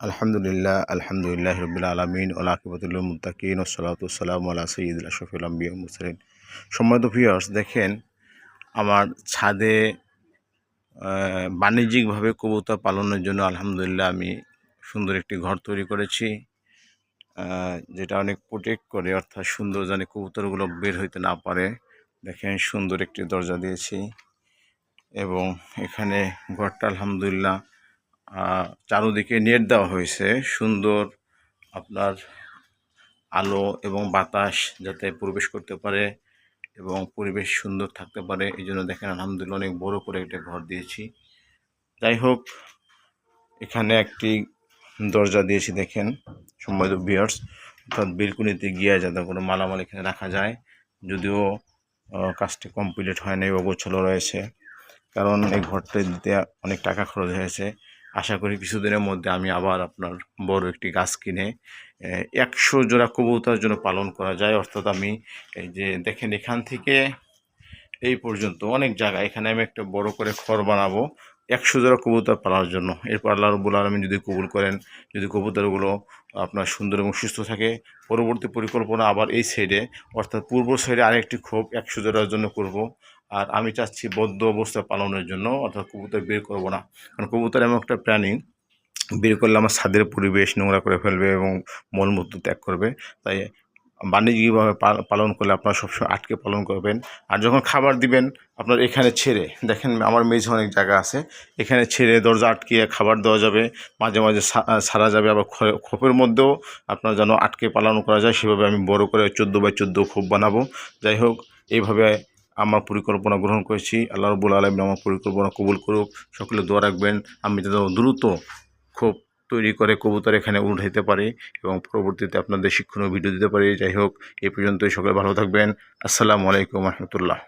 আলহামদুলিল্লাহ আলহামদুলিল্লাহ রবিল আলমিন ওলাকিবতুল মুত্তাকিন ওসলাতাম আলা সঈদুল আশরাফিল আম্বিয়া ওয়াল মুরসালিন। সম্মানিত ভিউয়ার্স, দেখেন আমার ছাদে বাণিজ্যিকভাবে কবুতর পালনের জন্য আলহামদুলিল্লাহ আমি সুন্দর একটি ঘর তৈরি করেছি, যেটা অনেক প্রোটেক্ট করে, অর্থাৎ সুন্দর জানি কবুতরগুলো বের হইতে না পারে। দেখেন সুন্দর একটি দরজা দিয়েছি এবং এখানে ঘরটা আলহামদুলিল্লাহ চারোদিকে নেট দেওয়া হয়েছে। সুন্দর আপনার আলো এবং বাতাস যাতে প্রবেশ করতে পারে এবং পরিবেশ সুন্দর থাকতে পারে, এই জন্য দেখেন আলহামদুলিল্লাহ অনেক বড় করে একটা ঘর দিয়েছি। যাই হোক, এখানে একটি দরজা দিয়েছি দেখেন সম্মানিত ভিউয়ার্স, অর্থাৎ বেলকুনিতে গিয়ে যাতে কোনো মালামাল এখানে রাখা যায়। যদিও কাজটি কমপ্লিট হয় নাই, অগোছালো রয়েছে, কারণ এই ঘরটা দিতে অনেক টাকা খরচ হয়েছে। আশা করি কিছুদিনের মধ্যে আমি আবার আপনার বড় একটি গাছ কিনে 100 জোড়া কবুতরের জন্য পালন করা যায়। অর্থাৎ আমি এই যে দেখেন এখান থেকে এই পর্যন্ত অনেক জায়গা, এখানে আমি একটা বড় করে ঘর বানাবো 100 জোড়া কবুতর পালার জন্য। এরপর আল্লাহ রাব্বুল আলামিন যদি কবুল করেন, যদি কবুতরগুলো আপনার সুন্দর এবং সুস্থ থাকে, পরবর্তী পরিকল্পনা আবার এই সাইডে অর্থাৎ পূর্ব সাইডে আরেকটি খোপ 100 জোড়ার জন্য করব। আর আমি চাচ্ছি বদ্ধ অবস্থায় পালনের জন্য, অর্থাৎ কবুতর বের করব না, কারণ কবুতর এমন একটা প্রাণী, বের করলে আমার ছাদের পরিবেশ নোংরা করে ফেলবে এবং মলমূত্র ত্যাগ করবে। তাই বাণিজ্যিকভাবে পালন করলে আপনারা সবসময় আটকে পালন করবেন। আর যখন খাবার দিবেন আপনার এখানে ছেড়ে, দেখেন আমার মেঝে অনেক জায়গা আছে, এখানে ছেড়ে দরজা আটকিয়ে খাবার দেওয়া যাবে, মাঝে মাঝে ছাড়া যাবে। আবার খোপের মধ্যেও আপনার যেন আটকে পালন করা যায়, সেভাবে আমি বড় করে 14x14 খোপ বানাবো। যাই হোক, এইভাবে আমার পরিকল্পনা গ্রহণ করেছি। আল্লাহ রাব্বুল আলামিন আমার পরিকল্পনা কবুল করুক। সকলে দোয়া রাখবেন আমি যেন দ্রুত খোপ তৈরি করে কবুতর এখানে উঠাইতে পারি এবং পরবর্তীতে আপনাদের শিক্ষণীয় ভিডিও দিতে পারি। যাই হোক, এই পর্যন্তই। সকলে ভালো থাকবেন। আসসালামু আলাইকুম রহমতুল্লাহ।